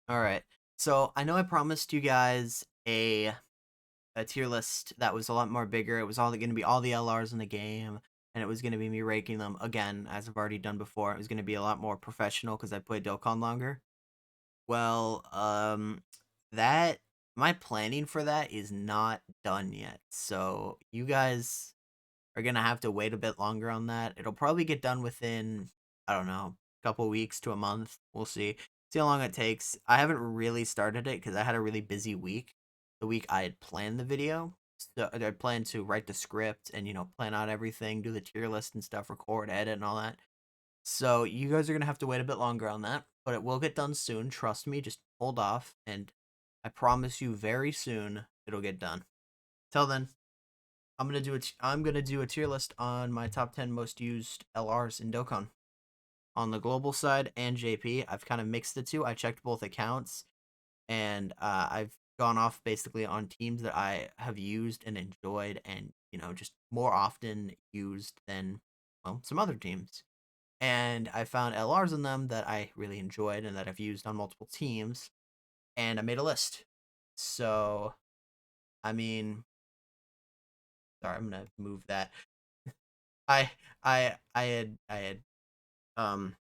All right. So I know I promised you guys a tier list that was a lot more bigger. It was all going to be all the LRs in the game, and it was going to be me ranking them again, as I've already done before. It was going to be a lot more professional because I played Dokkan longer. Well, that my planning for that is not done yet. So you guys are gonna have to wait a bit longer on that. It'll probably get done within, I don't know, a couple weeks to a month. We'll see. See how long it takes. I haven't really started it because I had a really busy week. The week I had planned the video. So I planned to write the script and plan out everything, do the tier list and stuff, record, edit, and all that. So you guys are gonna have to wait a bit longer on that, but it will get done soon. Trust me. Just hold off, and I promise you, very soon it'll get done. Till then, I'm gonna do a tier list on my top 10 most used LRs in Dokkan on the global side and JP. I've kind of mixed the two. I checked both accounts, and I've gone off basically on teams that I have used and enjoyed, and just more often used than some other teams. And I found LRs in them that I really enjoyed and that I've used on multiple teams, and I made a list. So I mean, sorry, I'm gonna move that. I I had um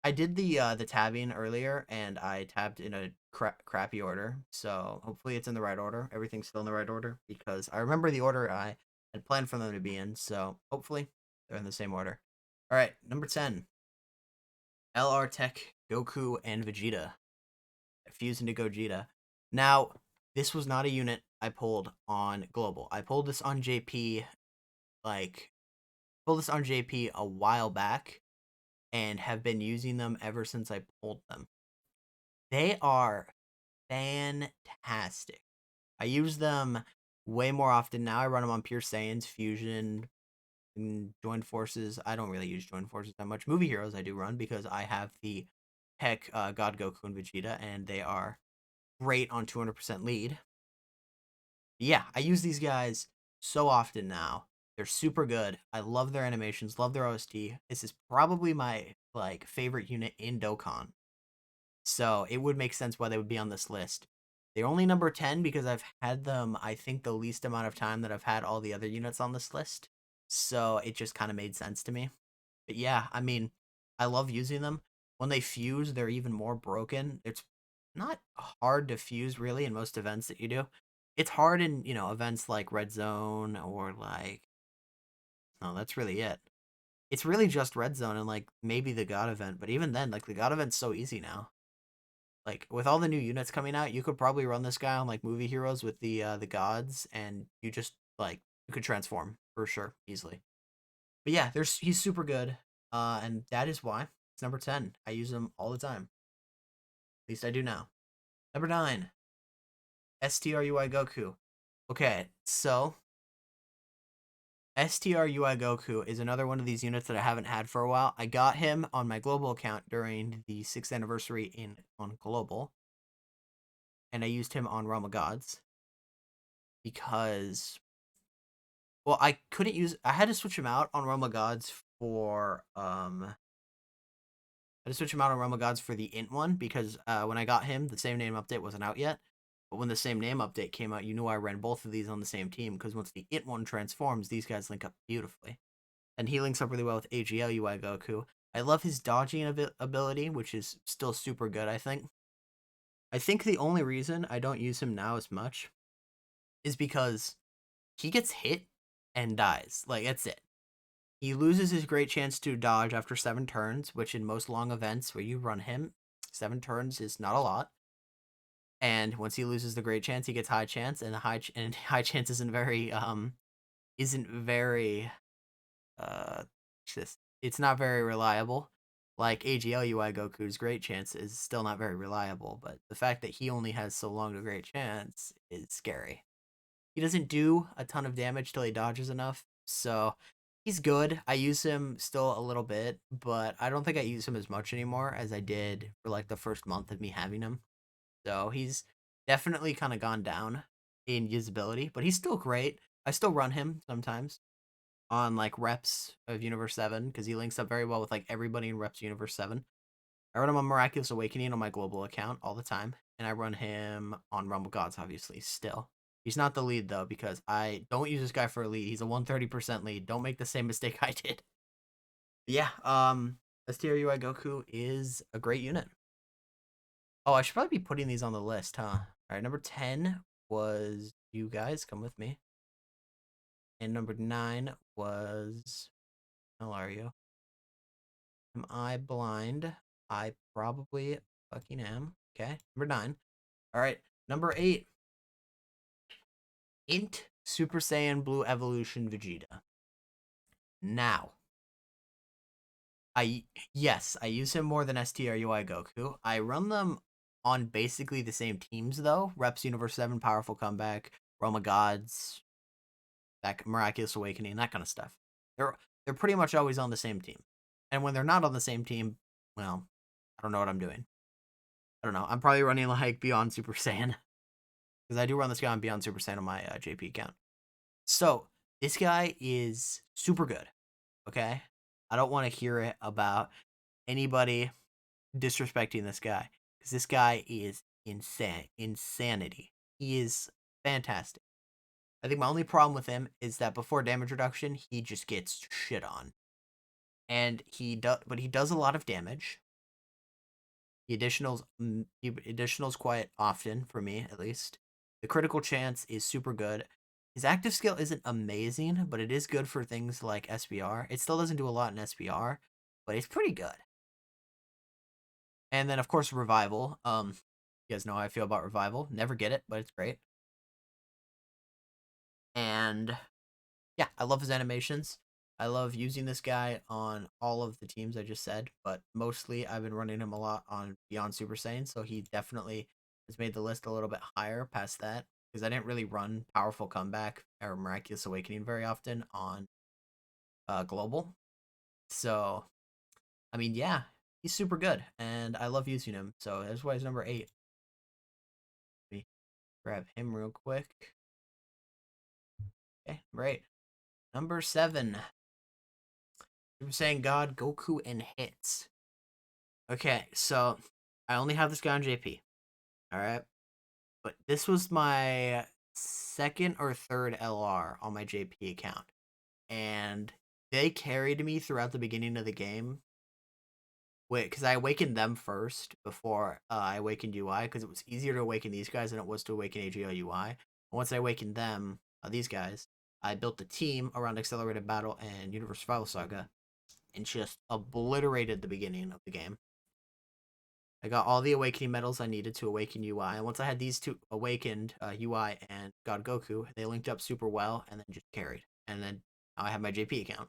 I did the tabbing earlier, and I tabbed in a crappy order. So hopefully it's in the right order. Everything's still in the right order because I remember the order I had planned for them to be in. So hopefully they're in the same order. All right, number 10, LR Tech, Goku, and Vegeta fused into Gogeta. Now, this was not a unit I pulled on global. I pulled this on JP, like pulled this on JP a while back, and have been using them ever since I pulled them. They are fantastic. I use them way more often now. I run them on Pure Saiyans, Fusion, and Joined Forces. I don't really use Joined Forces that much. Movie Heroes I do run because I have the Tech God Goku and Vegeta, and they are great on 200% lead. Yeah, I use these guys so often now. They're super good. I love their animations, love their OST. This is probably my favorite unit in Dokkan. So it would make sense why they would be on this list. They're only number 10 because I've had them, I think, the least amount of time that I've had all the other units on this list. So it just kind of made sense to me. But yeah, I mean, I love using them. When they fuse, they're even more broken. It's not hard to fuse really in most events that you do. It's hard in, events like Red Zone or no, that's really it. It's really just Red Zone and maybe the God event, but even then, the God event's so easy now. Like with all the new units coming out, you could probably run this guy on movie heroes with the gods, and you just you could transform for sure easily. But yeah, he's super good, and that is why it's number 10. I use him all the time. At least I do now. Number 9, Strui Goku. Okay, so Strui Goku is another one of these units that I haven't had for a while. I got him on my global account during the 6th anniversary on global, and I used him on Realm of Gods because I couldn't use. I had to switch him out on Realm of Gods for I had to switch him out on Realm of Gods for the Int one because when I got him, the same name update wasn't out yet. But when the same name update came out, you knew I ran both of these on the same team because once the Int one transforms, these guys link up beautifully, and he links up really well with AGL UI Goku. I love his dodging ability, which is still super good. I think. I think the only reason I don't use him now as much is because he gets hit and dies. Like that's it. He loses his great chance to dodge after 7 turns, which in most long events where you run him, 7 turns is not a lot. And once he loses the great chance, he gets high chance, and high chance isn't very just it's not very reliable. Like AGL UI Goku's great chance is still not very reliable, but the fact that he only has so long to great chance is scary. He doesn't do a ton of damage till he dodges enough, so he's good. I use him still a little bit, but I don't think I use him as much anymore as I did for the first month of me having him. So he's definitely kind of gone down in usability, but he's still great. I still run him sometimes on reps of Universe 7 because he links up very well with everybody in reps Universe 7. I run him on Miraculous Awakening on my global account all the time, and I run him on Rumble Gods, obviously, still. He's not the lead, though, because I don't use this guy for a lead. He's a 130% lead. Don't make the same mistake I did. But yeah, STRUI Goku is a great unit. Oh, I should probably be putting these on the list, huh? All right, number 10 was you guys. Come with me. And number 9 was Hilario. Am I blind? I probably fucking am. Okay, number 9. All right, number 8. Int Super Saiyan Blue Evolution Vegeta. Now, yes, I use him more than STRUI Goku. I run them on basically the same teams though. Reps Universe 7, Powerful Comeback, Realm of Gods, that Miraculous Awakening, that kind of stuff. They're pretty much always on the same team. And when they're not on the same team, well, I don't know what I'm doing. I don't know. I'm probably running like Beyond Super Saiyan. Because I do run this guy on Beyond Super Saiyan on my JP account. So, this guy is super good. Okay? I don't want to hear it about anybody disrespecting this guy. Because this guy is insanity. He is fantastic. I think my only problem with him is that before damage reduction, he just gets shit on. And but he does a lot of damage. He additionals quite often, for me at least. The critical chance is super good. His active skill isn't amazing, but it is good for things like SBR. It still doesn't do a lot in SBR, but it's pretty good. And then, of course, Revival. You guys know how I feel about Revival. Never get it, but it's great. And yeah, I love his animations. I love using this guy on all of the teams I just said, but mostly I've been running him a lot on Beyond Super Saiyan, so he definitely has made the list a little bit higher past that, because I didn't really run Powerful Comeback or Miraculous Awakening very often on Global. So, I mean, yeah, he's super good, and I love using him, so that's why he's number 8. Let me grab him real quick. Okay, great. Number 7. Super Saiyan God, Goku, and hits. Okay, so I only have this guy on JP. All right. But this was my second or third LR on my JP account. And they carried me throughout the beginning of the game. Wait, because I awakened them first before I awakened UI, because it was easier to awaken these guys than it was to awaken AGL UI. And once I awakened them, these guys, I built the team around Accelerated Battle and Universe Survival Saga and just obliterated the beginning of the game. I got all the awakening medals I needed to awaken UI, and once I had these two awakened, UI and God Goku, they linked up super well, and then just carried. And then now I have my JP account.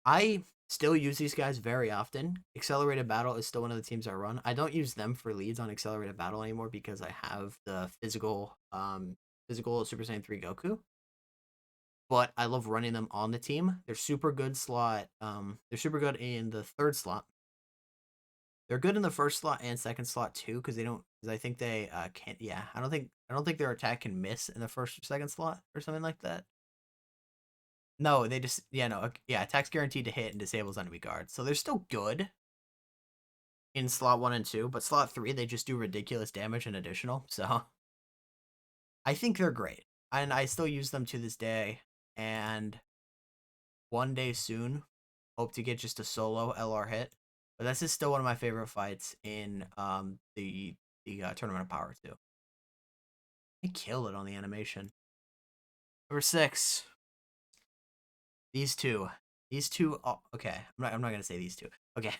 I still use these guys very often. Accelerated Battle is still one of the teams I run. I don't use them for leads on Accelerated Battle anymore because I have the physical Super Saiyan 3 Goku. But I love running them on the team. They're super good slot. They're super good in the third slot. They're good in the first slot and second slot too, because they don't. Because I think they can't. Yeah, I don't think their attack can miss in the first or second slot or something like that. No, they just attack's guaranteed to hit and disables enemy guards, so they're still good in slot 1 and 2. But slot 3, they just do ridiculous damage and additional. So I think they're great, and I still use them to this day. And one day soon, hope to get just a solo LR hit. But this is still one of my favorite fights in the Tournament of Power too. I kill it on the animation. Number 6. These two. Oh, okay. I'm not gonna say these two. Okay,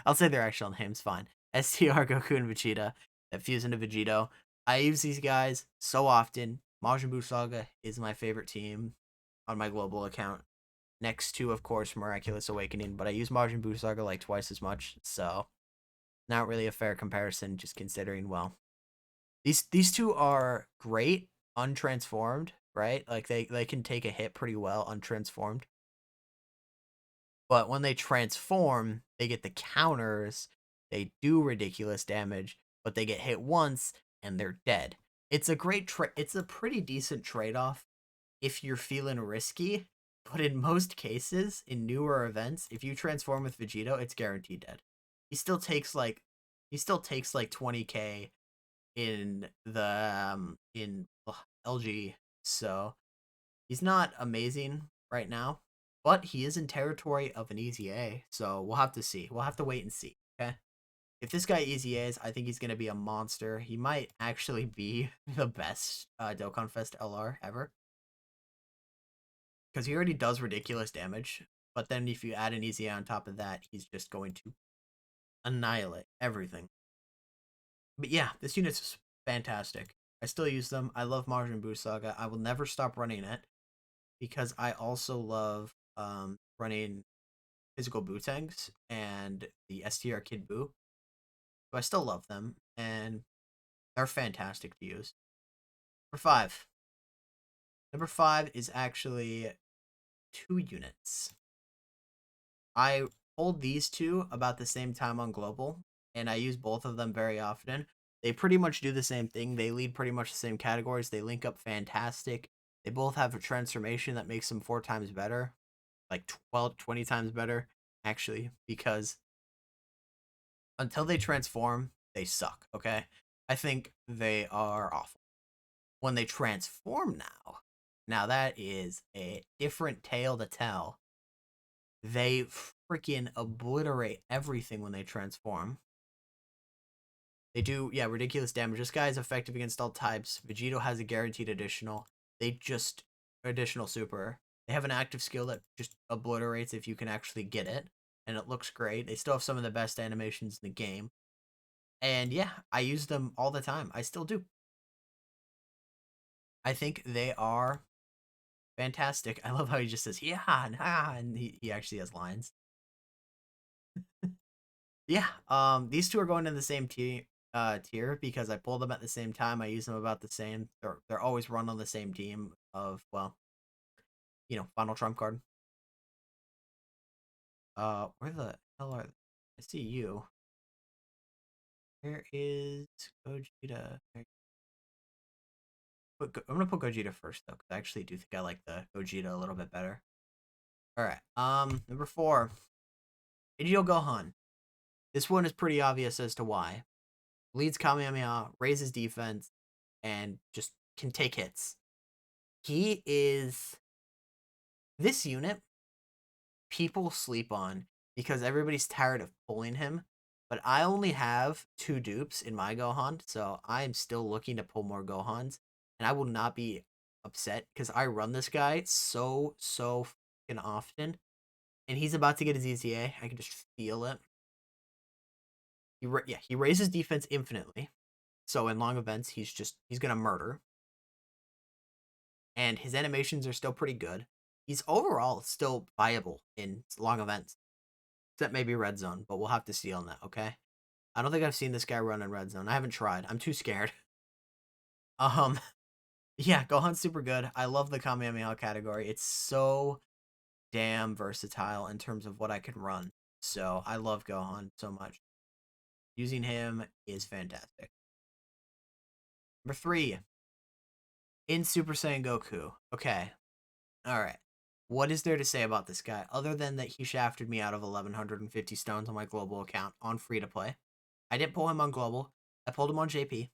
I'll say their actual names. Fine. STR Goku and Vegeta that fuse into Vegito. I use these guys so often. Majin Buu Saga is my favorite team on my global account. Next to, of course, Miraculous Awakening, but I use Majin Buu Saga like twice as much, so not really a fair comparison. Just considering, well, these two are great untransformed, right? Like they can take a hit pretty well untransformed. But when they transform, they get the counters. They do ridiculous damage, but they get hit once and they're dead. It's a it's a pretty decent trade-off if you're feeling risky, but in most cases, in newer events, if you transform with Vegito, it's guaranteed dead. he still takes like 20k in the LG, so he's not amazing right now, but he is in territory of an easy A, so we'll have to see. We'll have to wait and see. Okay. If this guy easy A's, I think he's gonna be a monster. He might actually be the best Dokkan Fest LR ever, because he already does ridiculous damage. But then if you add an easy A on top of that, he's just going to annihilate everything. But yeah, this unit's fantastic. I still use them. I love Majin Buu Saga. I will never stop running it because I also love running physical Bootangs and the STR Kid Buu. So I still love them, and they're fantastic to use. Number 5. Number 5 is actually 2 units. I hold these two about the same time on global, and I use both of them very often. They pretty much do the same thing. They lead pretty much the same categories. They link up fantastic. They both have a transformation that makes them 4 times better, like 12, 20 times better, actually, because until they transform, they suck, okay? I think they are awful. When they transform now that is a different tale to tell. They freaking obliterate everything when they transform. They do, yeah, ridiculous damage. This guy is effective against all types. Vegeta has a guaranteed additional. They just, additional super. They have an active skill that just obliterates if you can actually get it. And it looks great. They still have some of the best animations in the game. And yeah, I use them all the time. I still do. I think they are fantastic. I love how he just says, yeah, nah, and he actually has lines. Yeah, these two are going in the same tier because I pulled them at the same time. I use them about the same. They're always run on the same team of, well, final trump card. Where the hell are they? I see you. Where is Gogeta? I'm gonna put Gogeta first though, because I actually do think I like the Gogeta a little bit better. All right. Number 4, Ichigo Gohan. This one is pretty obvious as to why. Leads Kamehameha, raises defense, and just can take hits. He is this unit people sleep on because everybody's tired of pulling him. But I only have 2 dupes in my Gohan, so I'm still looking to pull more Gohans, and I will not be upset because I run this guy so fucking often, and he's about to get his EZA. I can just feel it. He raises defense infinitely, so in long events he's gonna murder, and his animations are still pretty good. He's overall still viable in long events, except maybe red zone, but we'll have to see on that. Okay, I don't think I've seen this guy run in red zone. I haven't tried. I'm too scared. Um, yeah, Gohan's super good. I love the Kamehameha category. It's so damn versatile in terms of what I can run. So I love Gohan so much. Using him is fantastic. Number 3, in Super Saiyan Goku. Okay, all right. What is there to say about this guy other than that he shafted me out of 1150 stones on my global account on free to play? I didn't pull him on global. I pulled him on JP.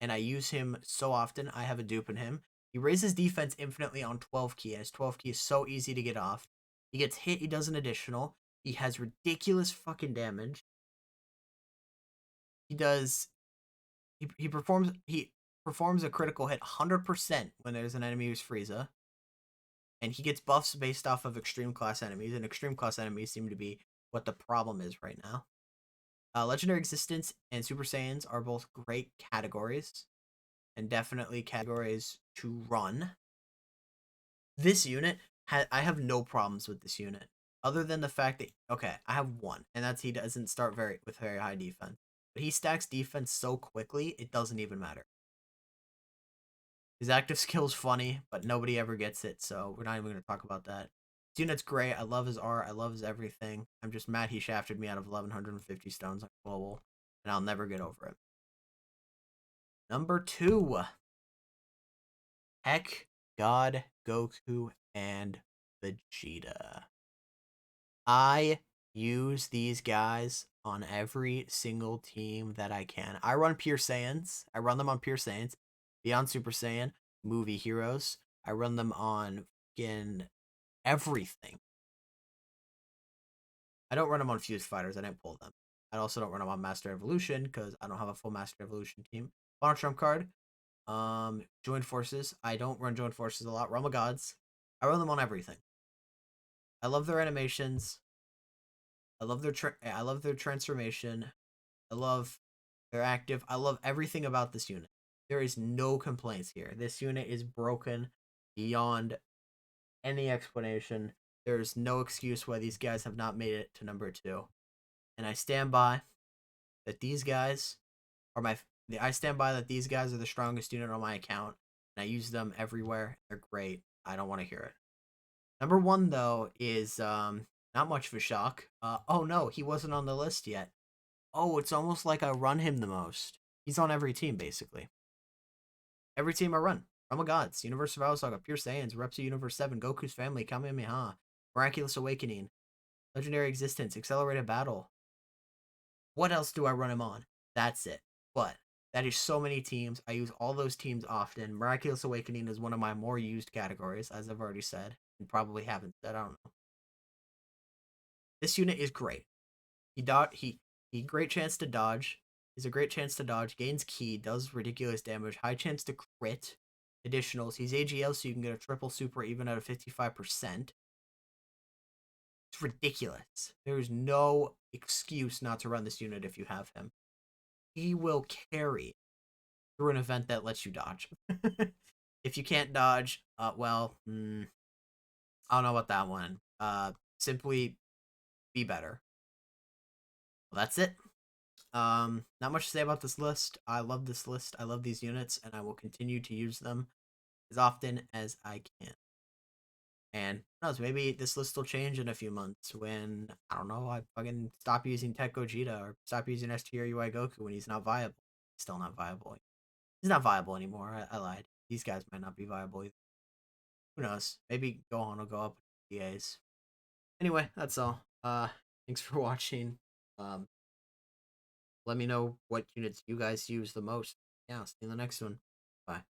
And I use him so often. I have a dupe in him. He raises defense infinitely on 12 key. His 12 key is so easy to get off. He gets hit, he does an additional. He has ridiculous fucking damage. He does he performs a critical hit 100% when there's an enemy who's Frieza. And he gets buffs based off of extreme class enemies, and extreme class enemies seem to be what the problem is right now. Legendary Existence and Super Saiyans are both great categories, and definitely categories to run. This unit, I have no problems with this unit, other than the fact that, okay, I have one, and that's he doesn't start with very high defense. But he stacks defense so quickly, it doesn't even matter. His active skill's funny, but nobody ever gets it, so we're not even going to talk about that. This unit's great. I love his art. I love his everything. I'm just mad he shafted me out of 1150 stones on global, and I'll never get over it. Number 2. Heck, God, Goku, and Vegeta. I use these guys on every single team that I can. I run pure Saiyans. I run them on pure Saiyans, Beyond Super Saiyan, movie heroes. I run them on fucking everything. I don't run them on Fused Fighters. I didn't pull them. I also don't run them on Master Evolution because I don't have a full Master Evolution team. Final Trump card. Joined Forces. I don't run Joined Forces a lot. Realm of Gods. I run them on everything. I love their animations. I love their transformation. I love their active. I love everything about this unit. There is no complaints here. This unit is broken beyond any explanation. There's no excuse why these guys have not made it to number 2. And I stand by that these guys are my I stand by that these guys are the strongest unit on my account, and I use them everywhere. They're great. I don't want to hear it. Number 1 though is not much of a shock. Oh no, he wasn't on the list yet. Oh, it's almost like I run him the most. He's on every team basically. Every team I run. Realm of Gods, Universe Survival Saga, Pure Saiyans, Reptile Universe 7, Goku's Family, Kamehameha, Miraculous Awakening, Legendary Existence, Accelerated Battle. What else do I run him on? That's it. But that is so many teams. I use all those teams often. Miraculous Awakening is one of my more used categories, as I've already said, and probably haven't said. I don't know. This unit is great. He great chance to dodge. He's a great chance to dodge. Gains ki, does ridiculous damage. High chance to crit. Additionals. He's AGL, so you can get a triple super even at a 55%. It's ridiculous. There's no excuse not to run this unit if you have him. He will carry through an event that lets you dodge. If you can't dodge, well, I don't know about that one. Simply be better. Well, that's it. Not much to say about this list. I love this list. I love these units, and I will continue to use them as often as I can. And who knows, maybe this list will change in a few months when, I don't know, I fucking stop using Tech Gogeta or stop using STR UI Goku when he's not viable. He's still not viable. He's not viable anymore. I lied. These guys might not be viable either. Who knows? Maybe Gohan will go up with DAs. Anyway, that's all. Thanks for watching. Let me know what units you guys use the most. Yeah, see you in the next one. Bye.